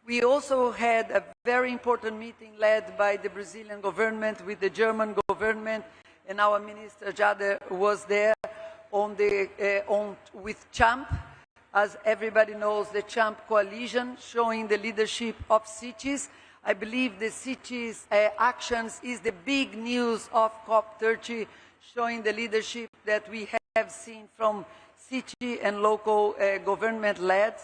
We also had a very important meeting led by the Brazilian government with the German government, and our Minister Jader was there with CHAMP. As everybody knows, the CHAMP coalition showing the leadership of cities. I believe the cities' actions is the big news of COP30, showing the leadership that we have seen from city and local government-led.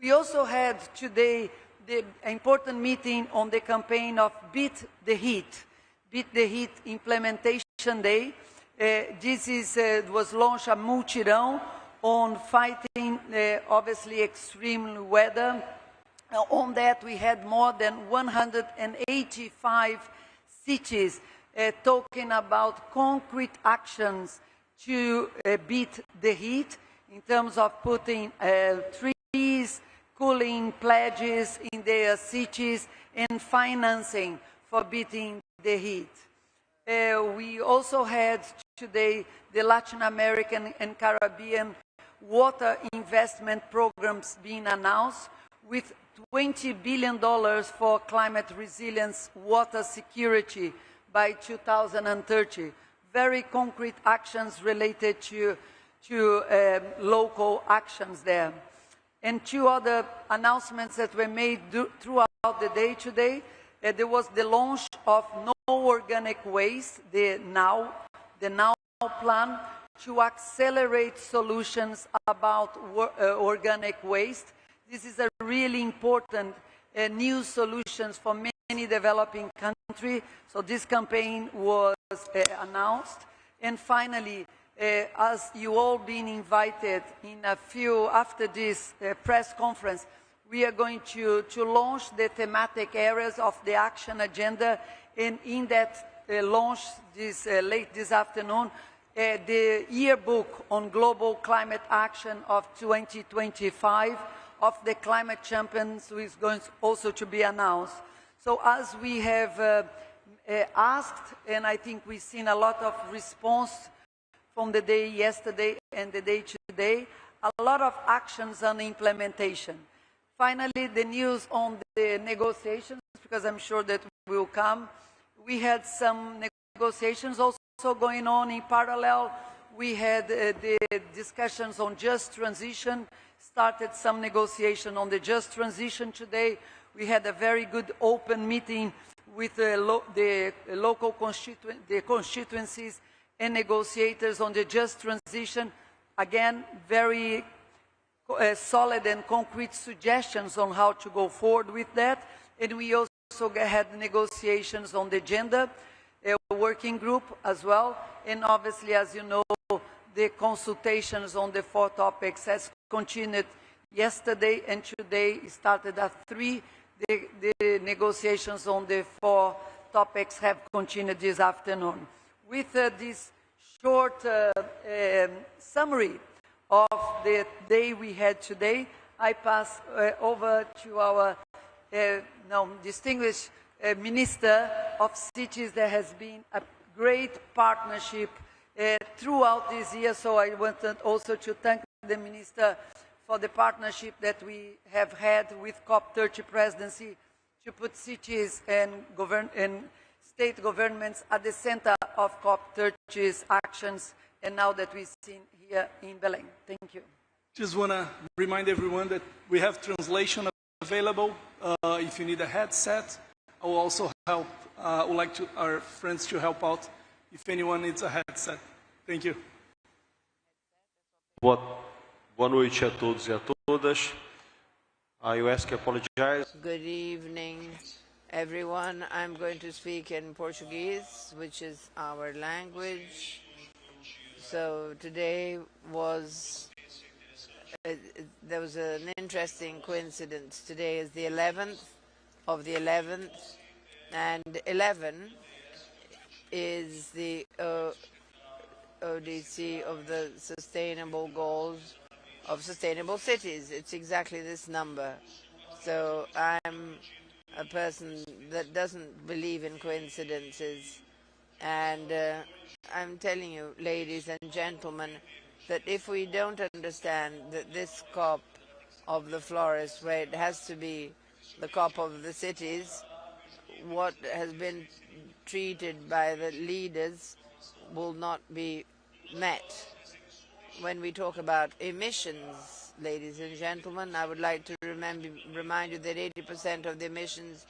We also had today the important meeting on the campaign of Beat the Heat. Beat the Heat Implementation Day. Was launched a multirão on fighting, obviously, extreme weather. On that, we had more than 185 cities talking about concrete actions to beat the heat in terms of putting trees, cooling pledges in their cities, and financing for beating the heat. We also had today the Latin American and Caribbean water investment programs being announced with $20 billion for climate resilience water security by 2030. Very concrete actions related to local actions there. And two other announcements that were made throughout the day today. There was the launch of No Organic Waste, the NOW plan, to accelerate solutions about organic waste. This is a really important new solutions for many developing countries. So this campaign was announced. And finally, as you all been invited after this press conference, we are going to launch the thematic areas of the action agenda, and in that launch late this afternoon, the yearbook on global climate action of 2025 of the climate champions is going also to be announced. So as we have asked, and I think we've seen a lot of response from the day yesterday and the day today, a lot of actions on implementation. Finally, the news on the negotiations, because I'm sure that will come. We had some negotiations also going on in parallel. We had the discussions on just transition, started some negotiation on the just transition today. We had a very good open meeting with the local constituencies and negotiators on the just transition. Again, very solid and concrete suggestions on how to go forward with that. And we also had negotiations on the gender working group as well. And obviously, as you know, the consultations on the 4 topics has continued yesterday, and today started at 3. The negotiations on the 4 topics have continued this afternoon. With this short summary of the day we had today, I pass over to our distinguished Minister of Cities. There has been a great partnership throughout this year, so I wanted also to thank the Minister for the partnership that we have had with COP30 presidency to put cities and state governments at the center of COP30's actions, and now that we've seen here in Belém. Thank you. Just want to remind everyone that we have translation available. If you need a headset, I will also help. Would like our friends to help out if anyone needs a headset. Thank you. Boa noite a todos e a todas. I ask to apologize. Good evening, everyone. I'm going to speak in Portuguese, which is our language. So today there was an interesting coincidence. Today is the 11th of the 11th, and 11 is the ODC of the Sustainable Goals of Sustainable Cities. It's exactly this number. So I'm a person that doesn't believe in coincidences, and I'm telling you, ladies and gentlemen, that if we don't understand that this COP of the florist, where it has to be the COP of the cities, what has been treated by the leaders will not be met. When we talk about emissions, ladies and gentlemen, I would like to remind you that 80% of the emissions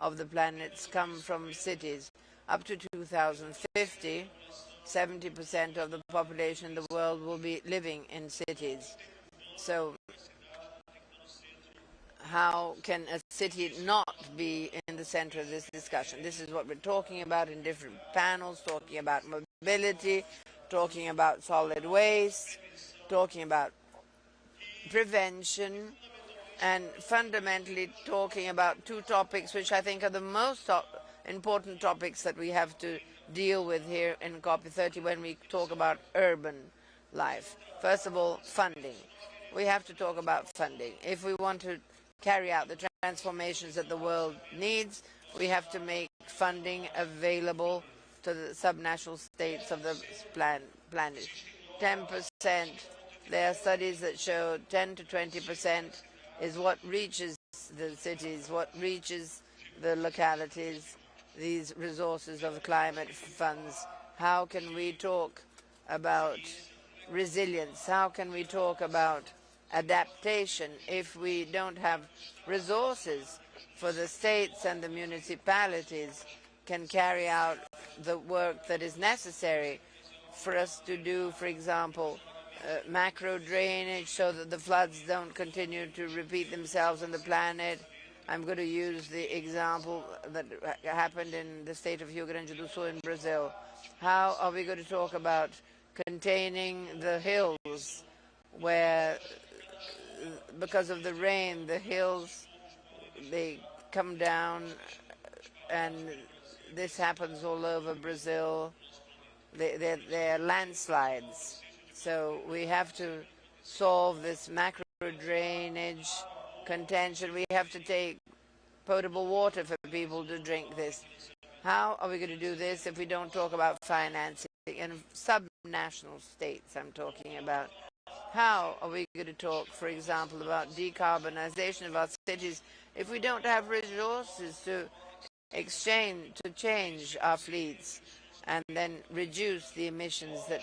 of the planet come from cities. Up to 2050, 70% of the population in the world will be living in cities. So how can a city not be in the center of this discussion? This is what we're talking about in different panels, talking about mobility, talking about solid waste, talking about prevention, and fundamentally talking about two topics which I think are the most important topics that we have to deal with here in COP30 when we talk about urban life. First of all, funding. We have to talk about funding. If we want to carry out the transformations that the world needs, we have to make funding available to the subnational states of the planet. 10%, there are studies that show 10 to 20% is what reaches the cities, what reaches the localities, these resources of climate funds. How can we talk about resilience? How can we talk about adaptation if we don't have resources for the states and the municipalities can carry out the work that is necessary for us to do, for example, macro drainage so that the floods don't continue to repeat themselves on the planet. I'm going to use the example that happened in the state of Rio Grande do Sul in Brazil. How are we going to talk about containing the hills where, because of the rain, the hills, they come down, and this happens all over Brazil. They're landslides. So we have to solve this macro drainage contention. We have to take potable water for people to drink this. How are we going to do this if we don't talk about financing? In subnational states I'm talking about. How are we going to talk, for example, about decarbonization of our cities if we don't have resources to change our fleets and then reduce the emissions that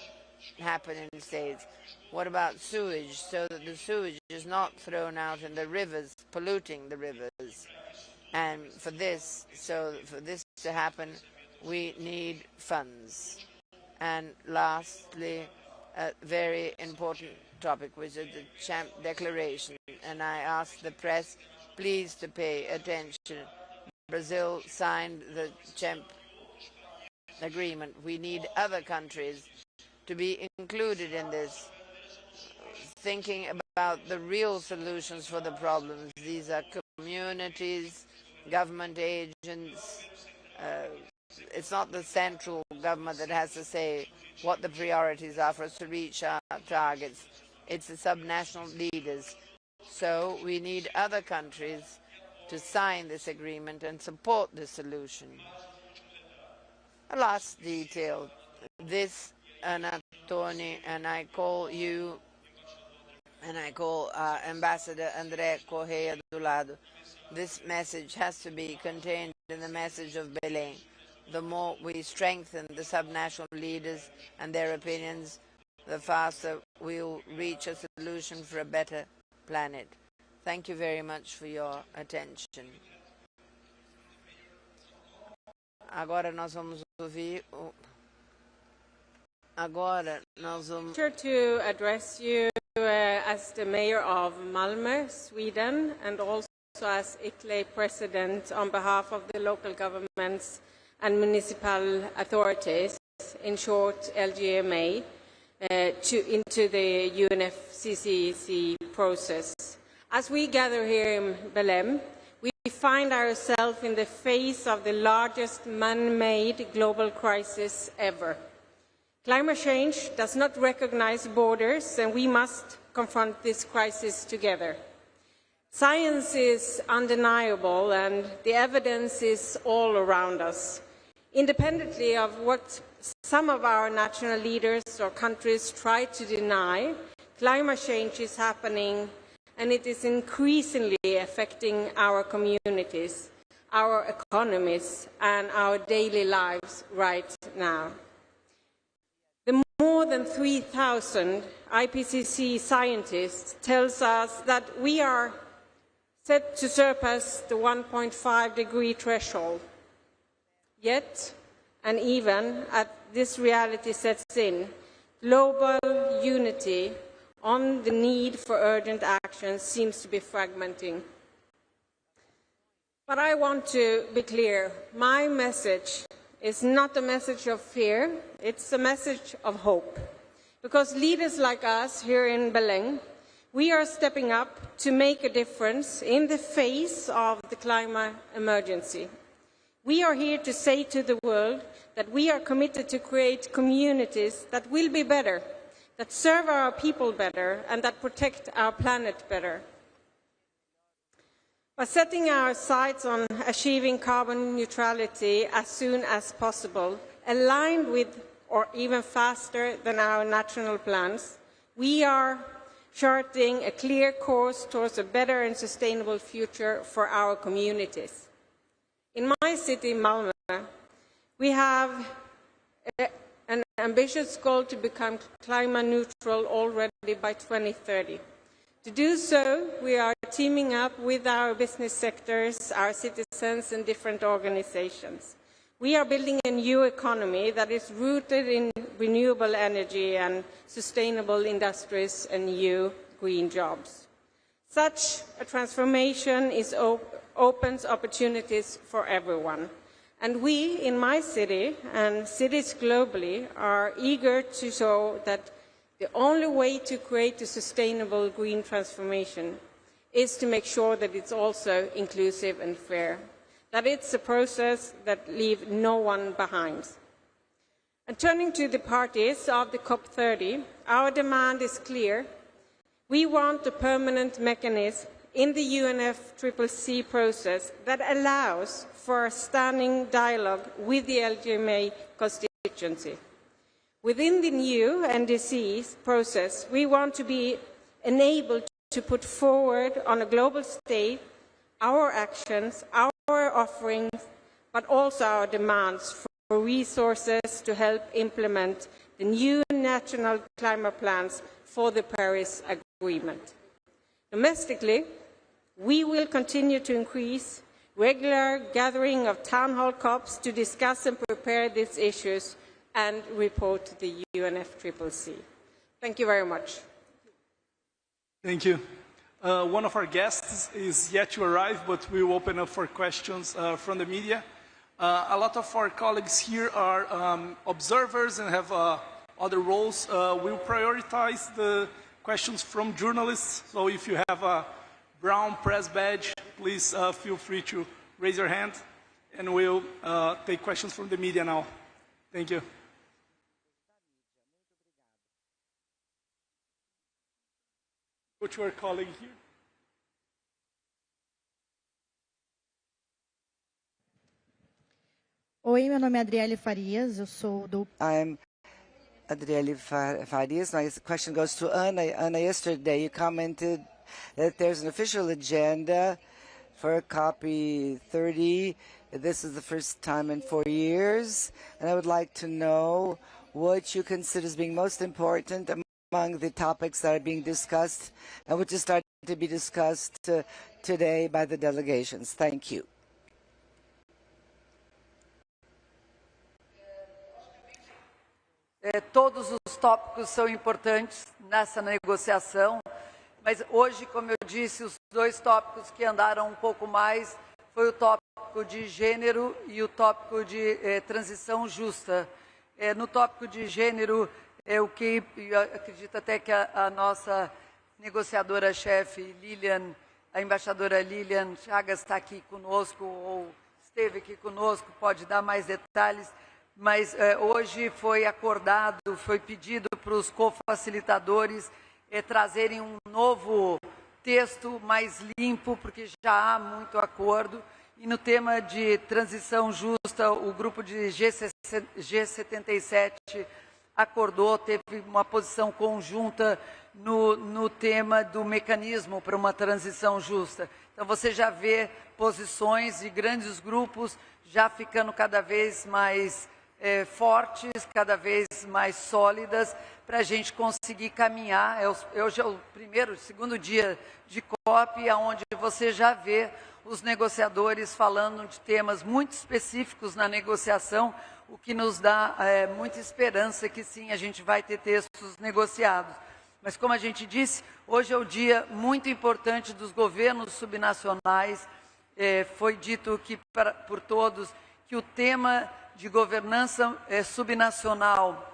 happen in states? What about sewage, so that the sewage is not thrown out in the rivers, polluting the rivers? And for this to happen, we need funds. And lastly, a very important topic, which is the Champ Declaration. And I ask the press, please, to pay attention. Brazil signed the Champ Agreement. We need other countries to be included in this, thinking about the real solutions for the problems. These are communities, government agents. It's not the central government that has to say what the priorities are for us to reach our targets. It's the subnational leaders. So we need other countries to sign this agreement and support the solution. A last detail. This, Toni, and I call you, and I call Ambassador André Correia do lado. This message has to be contained in the message of Belém. The more we strengthen the subnational leaders and their opinions, the faster we'll reach a solution for a better planet. Thank you very much for your attention. Agora nós vamos ouvir to address you as the mayor of Malmö, Sweden, and also as ICLE president on behalf of the local governments and municipal authorities, in short LGMA, into the UNFCCC process. As we gather here in Belém, we find ourselves in the face of the largest man-made global crisis ever. Climate change does not recognize borders, and we must confront this crisis together. Science is undeniable, and the evidence is all around us. Independently of what some of our national leaders or countries try to deny, climate change is happening, and it is increasingly affecting our communities, our economies, and our daily lives right now. The more than 3,000 IPCC scientists tells us that we are set to surpass the 1.5-degree threshold. Yet, and even as this reality sets in, global unity on the need for urgent action seems to be fragmenting. But I want to be clear, my message is not a message of fear, it's a message of hope. Because leaders like us here in Belém, we are stepping up to make a difference in the face of the climate emergency. We are here to say to the world that we are committed to create communities that will be better, that serve our people better, and that protect our planet better. By setting our sights on achieving carbon neutrality as soon as possible, aligned with or even faster than our national plans, we are charting a clear course towards a better and sustainable future for our communities. In my city, Malmö, we have an ambitious goal to become climate neutral already by 2030. To do so, we are teaming up with our business sectors, our citizens, and different organizations. We are building a new economy that is rooted in renewable energy and sustainable industries and new green jobs. Such a transformation opens opportunities for everyone. And we, in my city and cities globally, are eager to show that the only way to create a sustainable green transformation is to make sure that it's also inclusive and fair, that it's a process that leaves no one behind. And turning to the parties of the COP30, our demand is clear. We want a permanent mechanism in the UNFCCC process that allows for a standing dialogue with the LGMA constituency. Within the new NDC process, we want to be enabled to put forward on a global stage our actions, our offerings, but also our demands for resources to help implement the new national climate plans for the Paris Agreement. Domestically, we will continue to increase regular gathering of town hall COPs to discuss and prepare these issues and report to the UNFCCC. Thank you very much. Thank you. One of our guests is yet to arrive, but we will open up for questions from the media. A lot of our colleagues here are observers and have other roles. We'll prioritize the questions from journalists, so if you have a brown press badge, please feel free to raise your hand, and we'll take questions from the media now. Thank you. Go to our colleague here. Oi, meu nome é Adriele Farias, eu sou do... I'm Adriele Farias. My question goes to Ana. Ana, yesterday you commented that there's an official agenda for COP30. This is the first time in 4 years, and I would like to know what you consider as being most important among the topics that are being discussed and which is starting to be discussed today by the delegations. Thank you. Todos os tópicos são importantes nessa negociação, mas hoje, como eu disse, os dois tópicos que andaram um pouco mais foi o tópico de gênero e o tópico de transição justa. No tópico de gênero, o que eu acredito até que a nossa negociadora-chefe, a embaixadora Lilian Chagas está aqui conosco, ou esteve aqui conosco, pode dar mais detalhes, mas hoje foi acordado, foi pedido para os cofacilitadores trazerem um novo texto mais limpo, porque já há muito acordo. E no tema de transição justa, o grupo de G77 acordou, teve uma posição conjunta no tema do mecanismo para uma transição justa. Então você já vê posições de grandes grupos já ficando cada vez mais fortes, cada vez mais sólidas, para a gente conseguir caminhar. Hoje é o segundo dia de COP, onde você já vê os negociadores falando de temas muito específicos na negociação, o que nos dá muita esperança que sim, a gente vai ter textos negociados. Mas como a gente disse, hoje é o dia muito importante dos governos subnacionais. Foi dito que por todos que o tema de governança subnacional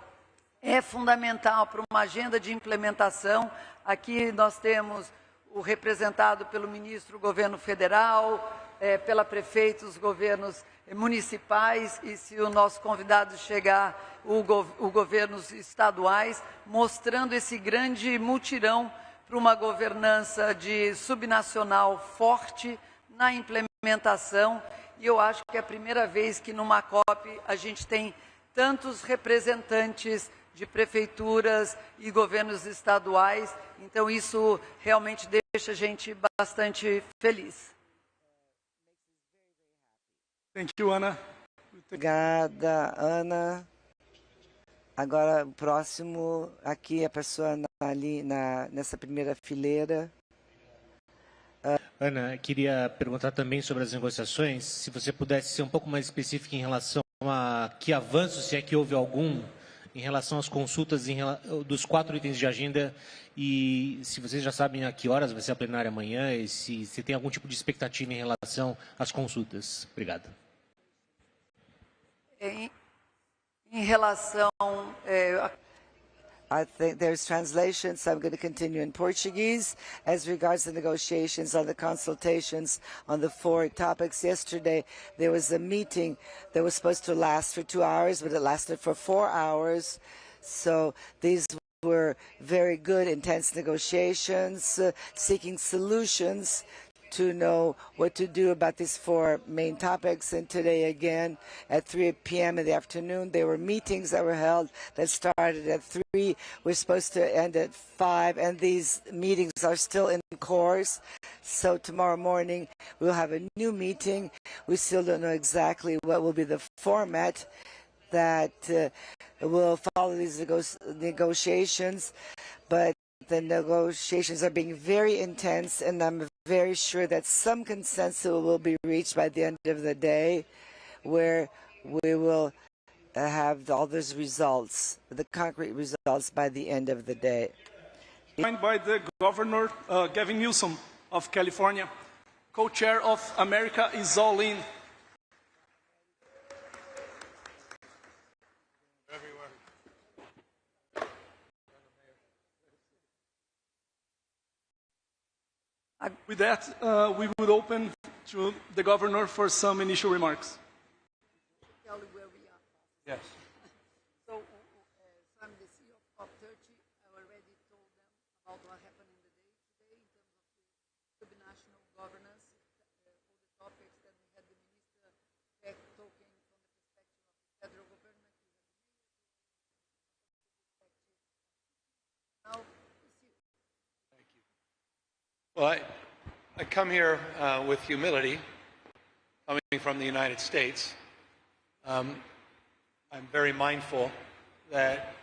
é fundamental para uma agenda de implementação. Aqui nós temos o representado pelo ministro, o governo federal, pela prefeita, os governos municipais e, se o nosso convidado chegar, os governos estaduais, mostrando esse grande mutirão para uma governança subnacional forte na implementação. E eu acho que é a primeira vez que numa COP a gente tem tantos representantes de prefeituras e governos estaduais. Então isso realmente deixa a gente bastante feliz. Thank you, Ana. Obrigada, Ana. Agora, o próximo, aqui a pessoa ali nessa primeira fileira. Ana, queria perguntar também sobre as negociações, se você pudesse ser um pouco mais específica em relação a que avanços, se é que houve algum, em relação às consultas dos 4 itens de agenda, e se vocês já sabem a que horas vai ser a plenária amanhã, e se tem algum tipo de expectativa em relação às consultas. Obrigado. Em relação I think there's translation, so I'm going to continue in Portuguese. As regards the negotiations on the consultations on the 4 topics, yesterday there was a meeting that was supposed to last for 2 hours, but it lasted for 4 hours. So these were very good, intense negotiations, seeking solutions to know what to do about these 4 main topics. And today again at 3 p.m. in the afternoon, there were meetings that were held that started at 3. We're supposed to end at 5, and these meetings are still in course. So tomorrow morning we'll have a new meeting. We still don't know exactly what will be the format that will follow these negotiations, but the negotiations are being very intense, and I'm very sure that some consensus will be reached by the end of the day, where we will have all those results, the concrete results, by the end of the day. Joined by the Governor Gavin Newsom of California, co-chair of America is All In. With that, we would open to the Governor for some initial remarks. tell you where we are. Yes. So, I'm the CEO of COP30. I already told them about what happened in the day today in terms of the subnational governance, all the topics that we had the minister talking from the perspective of the federal government. Now, thank you. Well, I come here with humility, coming from the United States. I'm very mindful that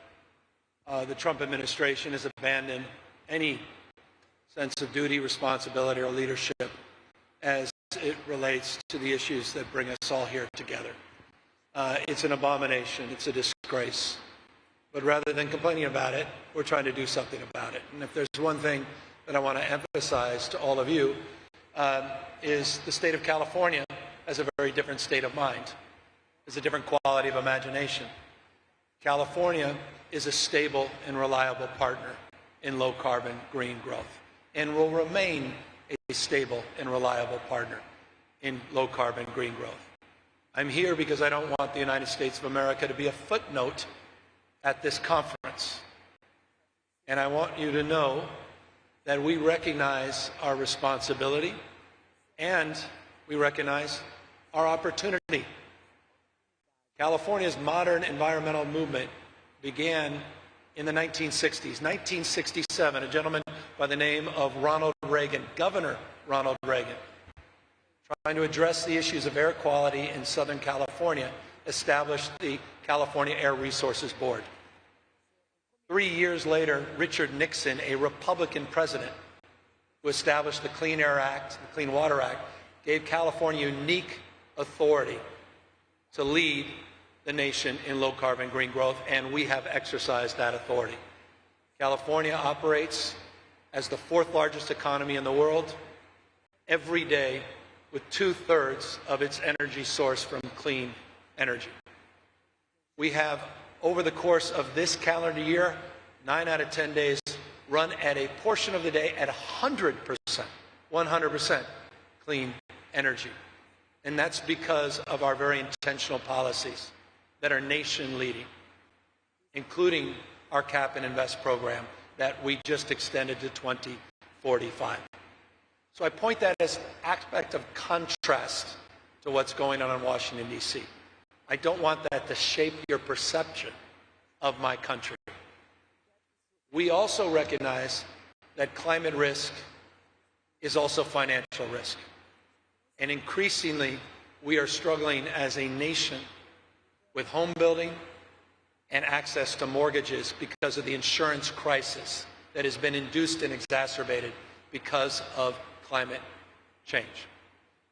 the Trump administration has abandoned any sense of duty, responsibility, or leadership as it relates to the issues that bring us all here together. It's an abomination. It's a disgrace. But rather than complaining about it, we're trying to do something about it. And if there's one thing that I want to emphasize to all of you, is the state of California has a very different state of mind. Has a different quality of imagination. California is a stable and reliable partner in low-carbon green growth, and will remain a stable and reliable partner in low-carbon green growth. I'm here because I don't want the United States of America to be a footnote at this conference. And I want you to know that we recognize our responsibility and we recognize our opportunity. California's modern environmental movement began in the 1960s. 1967, a gentleman by the name of Ronald Reagan, Governor Ronald Reagan, trying to address the issues of air quality in Southern California, established the California Air Resources Board. 3 years later, Richard Nixon, a Republican president, who established the Clean Air Act, the Clean Water Act, gave California unique authority to lead the nation in low-carbon green growth, and we have exercised that authority. California operates as the fourth largest economy in the world every day, with 2/3 of its energy sourced from clean energy. We have, over the course of this calendar year, 9 out of 10 days run at a portion of the day at 100% clean energy. And that's because of our very intentional policies that are nation-leading, including our Cap and Invest program that we just extended to 2045. So I point that as an aspect of contrast to what's going on in Washington, D.C. I don't want that to shape your perception of my country. We also recognize that climate risk is also financial risk. And increasingly, we are struggling as a nation with home building and access to mortgages because of the insurance crisis that has been induced and exacerbated because of climate change.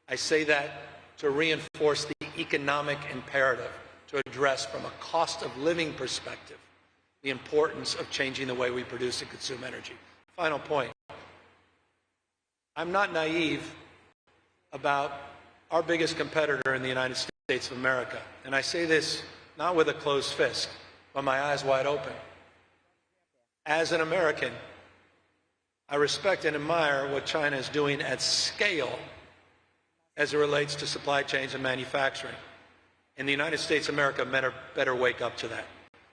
I say that to reinforce the economic imperative to address from a cost of living perspective the importance of changing the way we produce and consume energy. Final point. I'm not naive about our biggest competitor in the United States of America. And I say this not with a closed fist, but my eyes wide open. As an American, I respect and admire what China is doing at scale as it relates to supply chains and manufacturing. And the United States of America better wake up to that.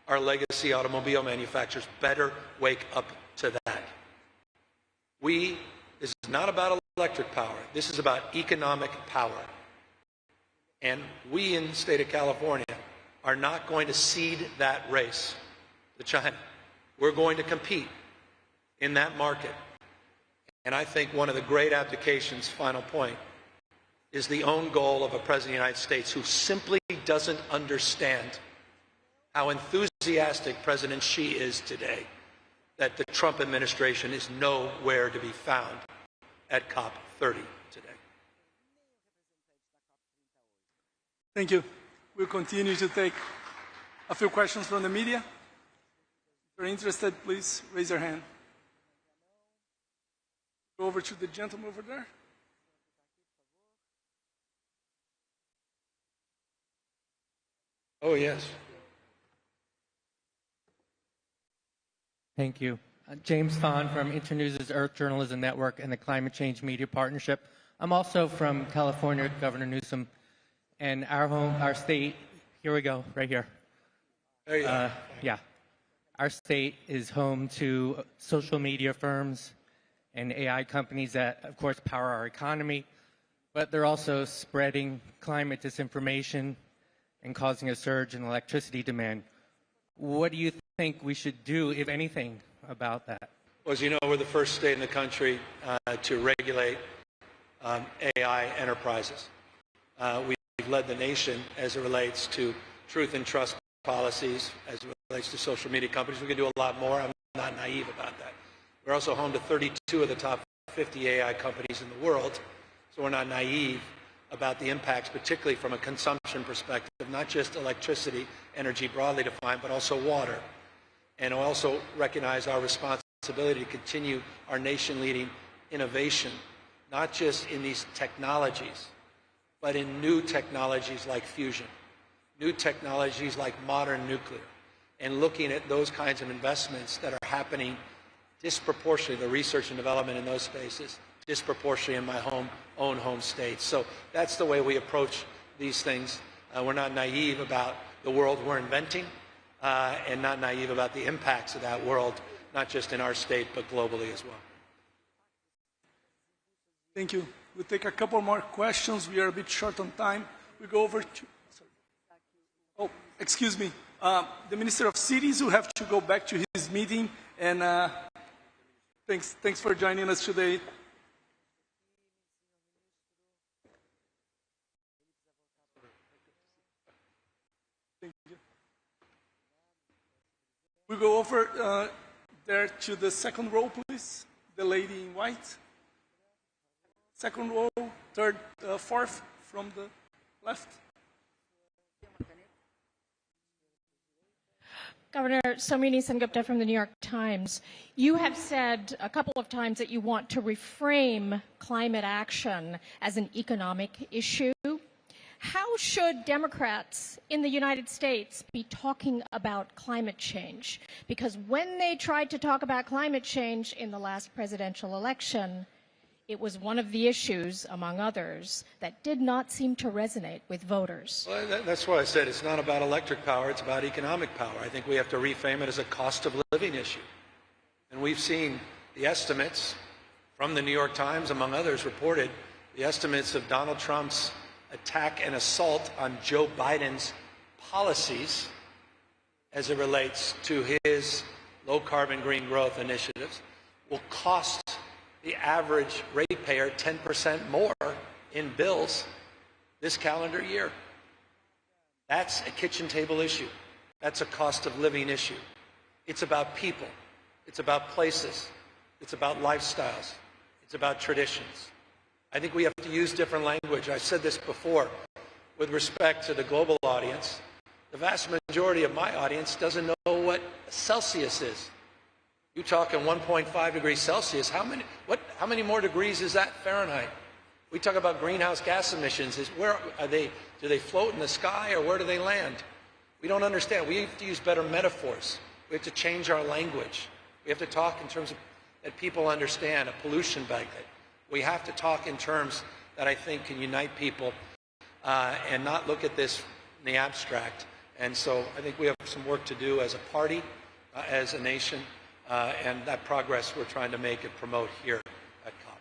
Our legacy automobile manufacturers better wake up to that. This is not about electric power. This is about economic power. And we in the state of California are not going to cede that race to China. We're going to compete in that market. And I think one of the great abdications, final point, is the own goal of a President of the United States who simply doesn't understand how enthusiastic President Xi is today, that the Trump administration is nowhere to be found at COP30 today. Thank you. We'll continue to take a few questions from the media. If you're interested, please raise your hand. Go over to the gentleman over there. Oh, yes. Thank you. James Fahn from Internews' Earth Journalism Network and the Climate Change Media Partnership. I'm also from California, Governor Newsom, and our state, here we go, right here. There you are. Yeah. Our state is home to social media firms and AI companies that, of course, power our economy, but they're also spreading climate disinformation and causing a surge in electricity demand. What do you think we should do, if anything, about that? Well, as you know, we're the first state in the country to regulate AI enterprises. We've led the nation as it relates to truth and trust policies, as it relates to social media companies. We can do a lot more. I'm not naive about that. We're also home to 32 of the top 50 AI companies in the world, so we're not naive about the impacts, particularly from a consumption perspective, not just electricity, energy broadly defined, but also water. And also recognize our responsibility to continue our nation-leading innovation, not just in these technologies, but in new technologies like fusion, new technologies like modern nuclear, and looking at those kinds of investments that are happening disproportionately, the research and development in those spaces, disproportionately in my own home state. So that's the way we approach these things. We're not naive about the world we're inventing, and not naive about the impacts of that world, not just in our state, but globally as well. Thank you. We'll take a couple more questions. We are a bit short on time. We go over to... Sorry. Oh, excuse me. The Minister of Cities will have to go back to his meeting, and thanks for joining us today. Thank you. We go over there to the second row, please. The lady in white. Second row, third, fourth from the left. Governor Somini Sengupta from the New York Times. You have said a couple of times that you want to reframe climate action as an economic issue. How should Democrats in the United States be talking about climate change? Because when they tried to talk about climate change in the last presidential election, it was one of the issues, among others, that did not seem to resonate with voters. Well, that's why I said it's not about electric power, it's about economic power. I think we have to reframe it as a cost of living issue. And we've seen the estimates from the New York Times, among others, reported the estimates of Donald Trump's attack and assault on Joe Biden's policies as it relates to his low-carbon green growth initiatives will cost the average ratepayer 10% more in bills this calendar year. That's a kitchen table issue. That's a cost of living issue. It's about people. It's about places. It's about lifestyles. It's about traditions. I think we have to use different language. I've said this before with respect to the global audience. The vast majority of my audience doesn't know what Celsius is. You talk in 1.5 degrees Celsius, how many more degrees is that Fahrenheit? We talk about greenhouse gas emissions. Where are they? Do they float in the sky or where do they land? We don't understand. We have to use better metaphors. We have to change our language. We have to talk in terms of that people understand, a pollution bucket. We have to talk in terms that I think can unite people and not look at this in the abstract. And so I think we have some work to do as a party, as a nation, and that progress we're trying to make and promote here at COP.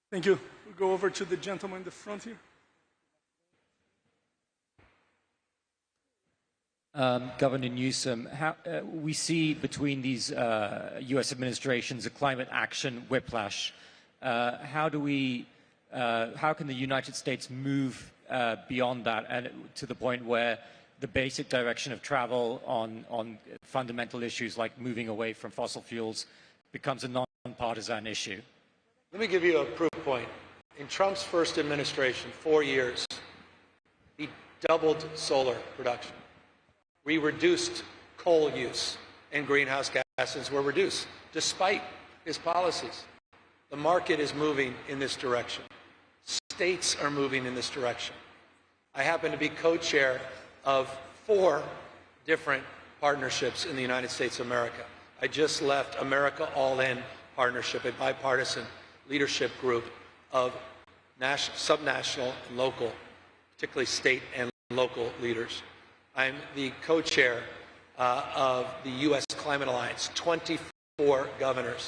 Thank you. We'll go over to the gentleman in the front here. Governor Newsom, we see between these U.S. administrations a climate action whiplash. How can the United States move beyond that and to the point where the basic direction of travel on fundamental issues like moving away from fossil fuels becomes a non-partisan issue? Let me give you a proof point. In Trump's first administration, 4 years, he doubled solar production. We reduced coal use and greenhouse gases were reduced, despite his policies. The market is moving in this direction. States are moving in this direction. I happen to be co-chair of 4 different partnerships in the United States of America. I just left America All In Partnership, a bipartisan leadership group of subnational and local, particularly state and local leaders. I'm the co-chair of the U.S. Climate Alliance, 24 governors.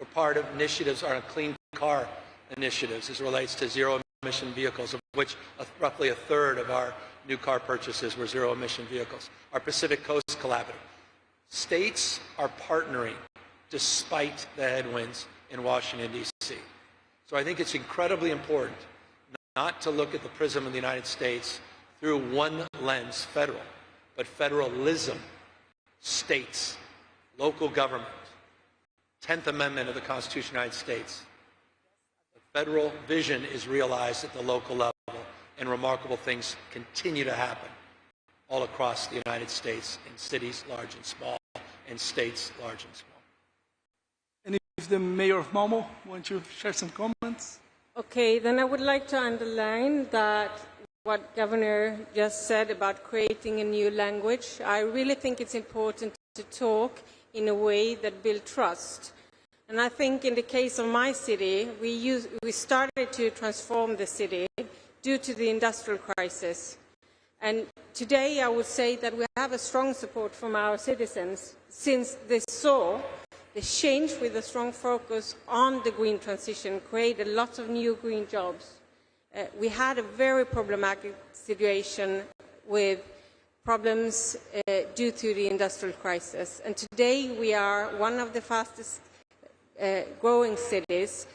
We're part of initiatives, our clean car initiatives as it relates to zero-emission vehicles, of which roughly a third of our new car purchases were zero-emission vehicles. Our Pacific Coast Collaborative. States are partnering despite the headwinds in Washington, D.C. So I think it's incredibly important not to look at the prism of the United States through one lens, federal, but federalism, states, local government, 10th Amendment of the Constitution of the United States. The federal vision is realized at the local level, and remarkable things continue to happen all across the United States, in cities large and small, and states large and small. And if the Mayor of Malmo wants to share some comments? Okay, then I would like to underline that what Governor just said about creating a new language. I really think it's important to talk in a way that builds trust. And I think in the case of my city, we started to transform the city due to the industrial crisis. And today I would say that we have a strong support from our citizens since they saw the change with a strong focus on the green transition created lots of new green jobs. We had a very problematic situation with problems due to the industrial crisis. And today we are one of the fastest growing cities,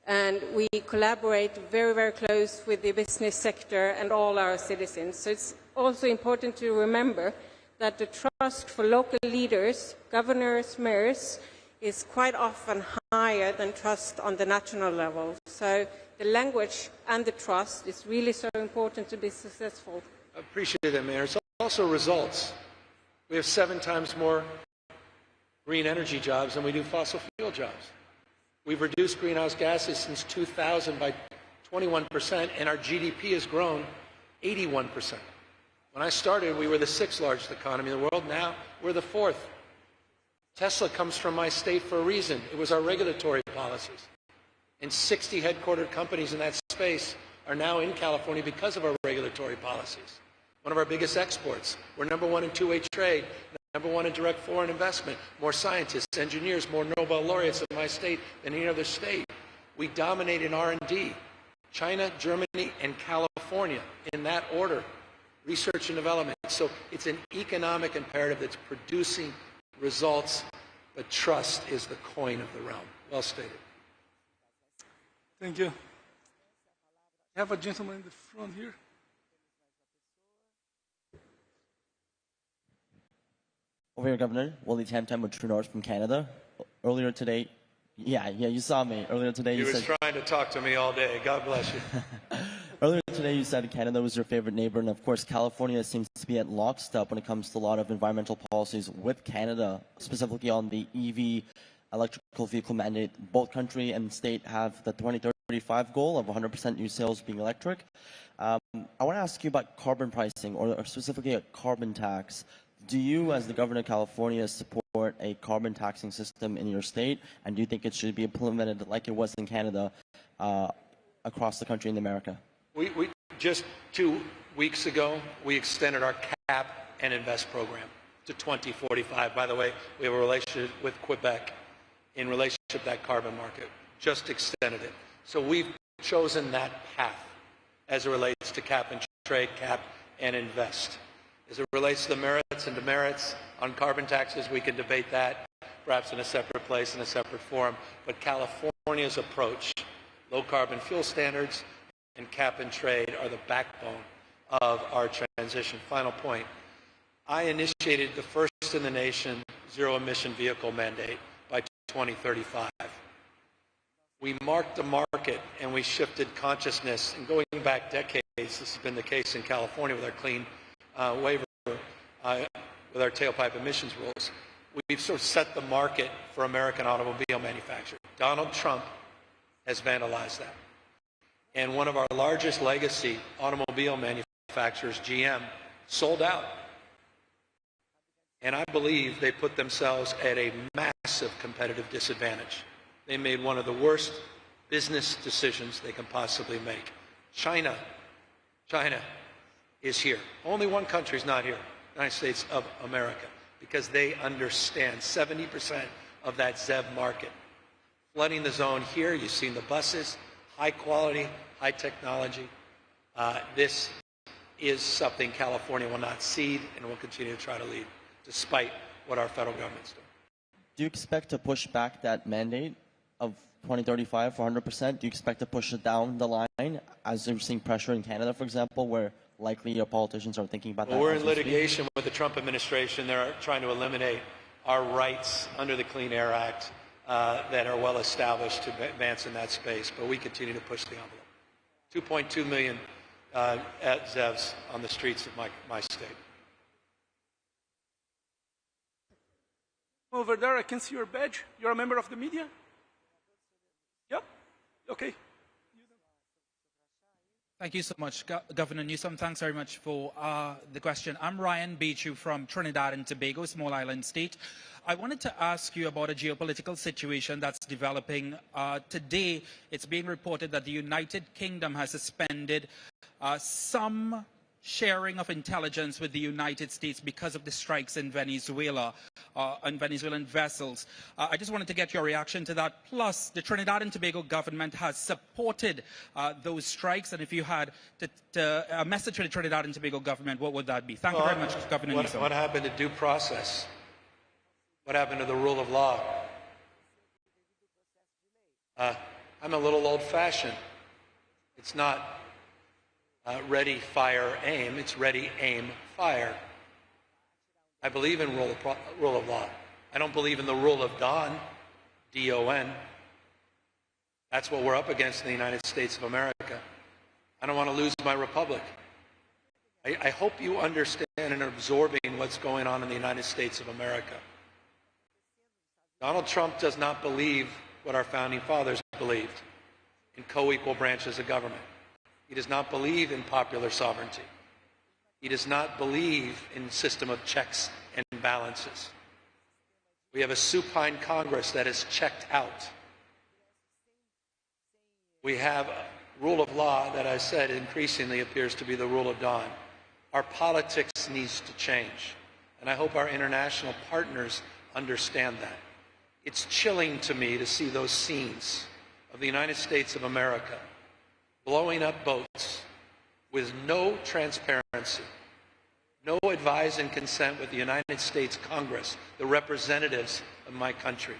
and we collaborate very, very close with the business sector and all our citizens. So it's also important to remember that the trust for local leaders, governors, mayors, is quite often higher than trust on the national level. So the language and the trust is really so important to be successful. I appreciate that, Mayor. It's also results. We have 7 times more green energy jobs than we do fossil fuel jobs. We've reduced greenhouse gases since 2000 by 21%, and our GDP has grown 81%. When I started, we were the 6th largest economy in the world. Now we're the 4th. Tesla comes from my state for a reason. It was our regulatory policies. And 60 headquartered companies in that space are now in California because of our regulatory policies. One of our biggest exports. We're #1 in two-way trade, #1 in direct foreign investment. More scientists, engineers, more Nobel laureates in my state than any other state. We dominate in R&D. China, Germany, and California, in that order. Research and development. So it's an economic imperative that's producing results, but trust is the coin of the realm. Well stated. Thank you. I have a gentleman in the front here. Over here, Governor. Willie Tam with True North from Canada. Earlier today, yeah, you saw me. Earlier today you said... trying to talk to me all day. God bless you. Earlier today you said Canada was your favorite neighbor, and of course California seems to be at lockstep when it comes to a lot of environmental policies with Canada, specifically on the EV electrical vehicle mandate. Both country and state have the 2035 goal of 100% new sales being electric. I want to ask you about carbon pricing, or specifically a carbon tax. Do you, as the governor of California, support a carbon taxing system in your state, and do you think it should be implemented like it was in Canada across the country in America? We just 2 weeks ago, we extended our cap and invest program to 2045. By the way, we have a relationship with Quebec in relationship to that carbon market. Just extended it. So we've chosen that path as it relates to cap and trade, cap and invest. As it relates to the merits and demerits on carbon taxes, we can debate that perhaps in a separate place, in a separate forum. But California's approach, low carbon fuel standards and cap and trade, are the backbone of our transition. Final point. I initiated the first in the nation zero emission vehicle mandate by 2035. We marked the market and we shifted consciousness. And going back decades, this has been the case in California with our clean waiver, with our tailpipe emissions rules. We've sort of set the market for American automobile manufacturing. Donald Trump has vandalized that. And one of our largest legacy automobile manufacturers, GM, sold out. And I believe they put themselves at a massive competitive disadvantage. They made one of the worst business decisions they can possibly make. China is here. Only one country is not here, the United States of America, because they understand 70% of that ZEV market. Flooding the zone here, you've seen the buses, high quality, high technology. This is something California will not cede and will continue to try to lead, despite what our federal government's doing. Do you expect to push back that mandate of 2035 for 100%? Do you expect to push it down the line, as you're seeing pressure in Canada, for example, where likely your politicians are thinking about that? We're in litigation with the Trump administration. They're trying to eliminate our rights under the Clean Air Act that are well established to advance in that space, but we continue to push the envelope. 2.2 million ZEVs on the streets of my state. Over there, I can see your badge. You're a member of the media? Yep. Okay. Thank you so much, Governor Newsom. Thanks very much for the question. I'm Ryan Beechu from Trinidad and Tobago, small island state. I wanted to ask you about a geopolitical situation that's developing. Today, it's being reported that the United Kingdom has suspended some sharing of intelligence with the United States because of the strikes in Venezuela, on Venezuelan vessels. I just wanted to get your reaction to that. Plus, the Trinidad and Tobago government has supported those strikes, and if you had a message to the Trinidad and Tobago government, what would that be? Thank you very much, Governor Newsom. What happened to due process? What happened to the rule of law? I'm a little old-fashioned. It's not ready, fire, aim. It's ready, aim, fire. I believe in rule of law. I don't believe in the rule of Don, D-O-N. That's what we're up against in the United States of America. I don't want to lose my republic. I hope you understand and are absorbing what's going on in the United States of America. Donald Trump does not believe what our founding fathers believed, in co-equal branches of government. He does not believe in popular sovereignty. He does not believe in a system of checks and balances. We have a supine Congress that is checked out. We have a rule of law that I said increasingly appears to be the rule of Don. Our politics needs to change, and I hope our international partners understand that. It's chilling to me to see those scenes of the United States of America blowing up boats with no transparency, no advise and consent with the United States Congress, the representatives of my country,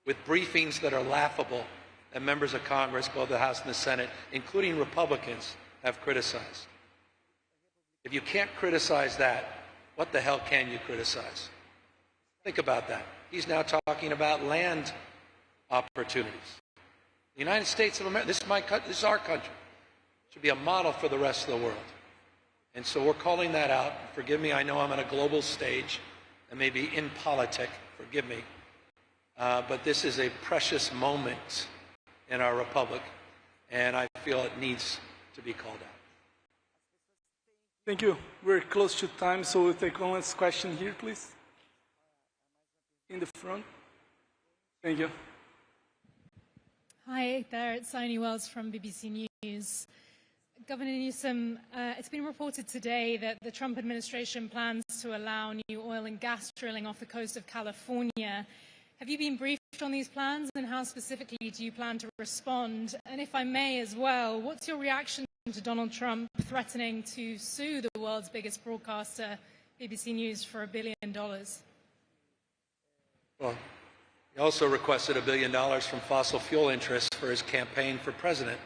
with briefings that are laughable that members of Congress, both the House and the Senate, including Republicans, have criticized. If you can't criticize that, what the hell can you criticize? Think about that. He's now talking about land opportunities. The United States of America, this is our country. It should be a model for the rest of the world. And so we're calling that out. Forgive me, I know I'm on a global stage and maybe in politic, forgive me. But this is a precious moment in our republic, and I feel it needs to be called out. Thank you. We're close to time, so we'll take one last question here, please. In the front. Thank you. Hi there, it's Toni Wells from BBC News. Governor Newsom, it's been reported today that the Trump administration plans to allow new oil and gas drilling off the coast of California. Have you been briefed on these plans, and how specifically do you plan to respond? And if I may as well, what's your reaction to Donald Trump threatening to sue the world's biggest broadcaster, BBC News, for $1 billion? Well, he also requested $1 billion from fossil fuel interests for his campaign for president.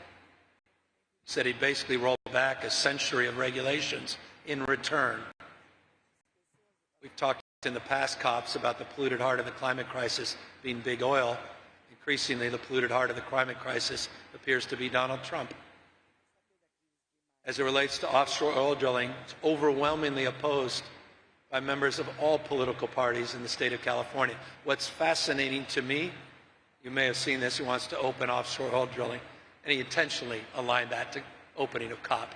He said he'd basically roll back a century of regulations in return. We've talked in the past COPs about the polluted heart of the climate crisis being big oil. Increasingly, the polluted heart of the climate crisis appears to be Donald Trump. As it relates to offshore oil drilling, it's overwhelmingly opposed by members of all political parties in the state of California. What's fascinating to me, you may have seen this, he wants to open offshore oil drilling, and he intentionally aligned that to opening of COP.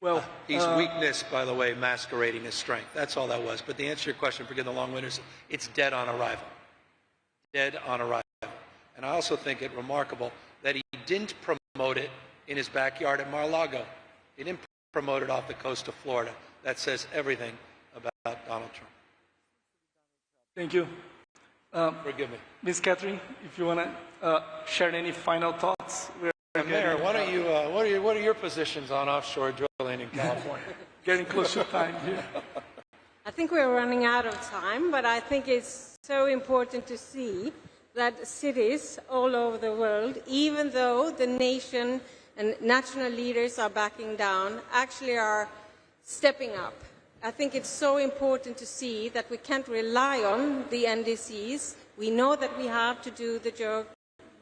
Well, he's weakness, by the way, masquerading as strength. That's all that was. But the answer to your question, forgive the long-winded, it's dead on arrival. Dead on arrival. And I also think it remarkable that he didn't promote it in his backyard at Mar-a-Lago. He didn't promote it off the coast of Florida. That says everything about Donald Trump. Thank you. Forgive me. Ms. Catherine, if you want to share any final thoughts. Mayor, why don't you, what are your positions on offshore drilling in California? Getting close to time here. I think we're running out of time, but I think it's so important to see that cities all over the world, even though the nation and national leaders are backing down, actually are stepping up. I think it's so important to see that we can't rely on the NDCs. We know that we have to do the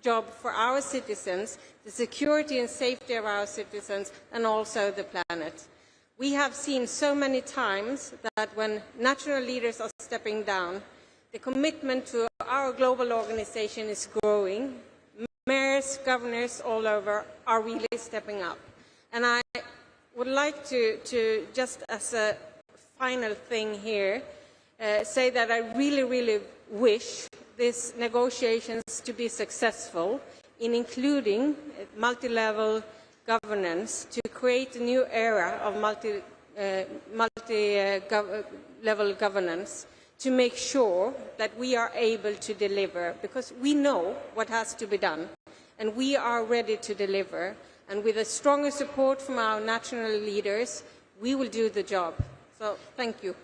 job for our citizens, the security and safety of our citizens, and also the planet. We have seen so many times that when national leaders are stepping down, the commitment to our global organization is growing. Mayors, governors all over are really stepping up. And I would like to just as a final thing here, say that I really, really wish these negotiations to be successful in including multi-level governance to create a new era of multi-level governance to make sure that we are able to deliver, because we know what has to be done and we are ready to deliver, and with a stronger support from our national leaders we will do the job. So thank you.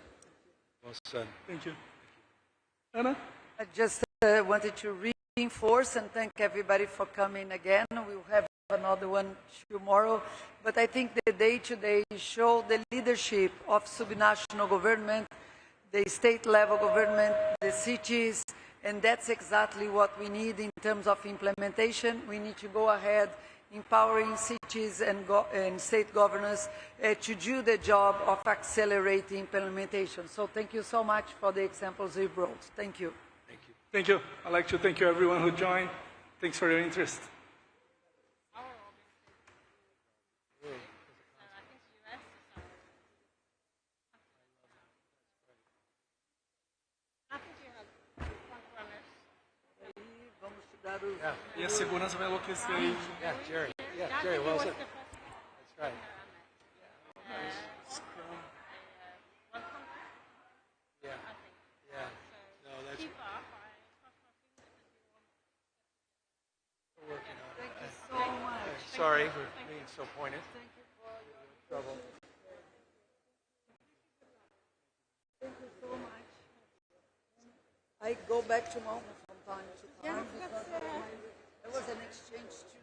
Well said. Thank you. Anna? I just wanted to reinforce and thank everybody for coming again. We'll have another one tomorrow, but I think the day today show the leadership of subnational government, the state level government, the cities, and that's exactly what we need in terms of implementation. We need to go ahead empowering cities and state governors to do the job of accelerating implementation. So thank you so much for the examples you brought. Thank you. Thank you. Thank you. I'd like to thank you everyone who joined. Thanks for your interest. Yeah. E a segurança vai enlouquecer aí. Yeah, Jerry. Yeah, Jerry, well said. That's right. Yeah. Yeah. No, that's... We're working on it. Thank you so much. Sorry for being so pointed. Thank you for Trouble. Thank you so much. I go back tomorrow from time to time because there was an exchange too.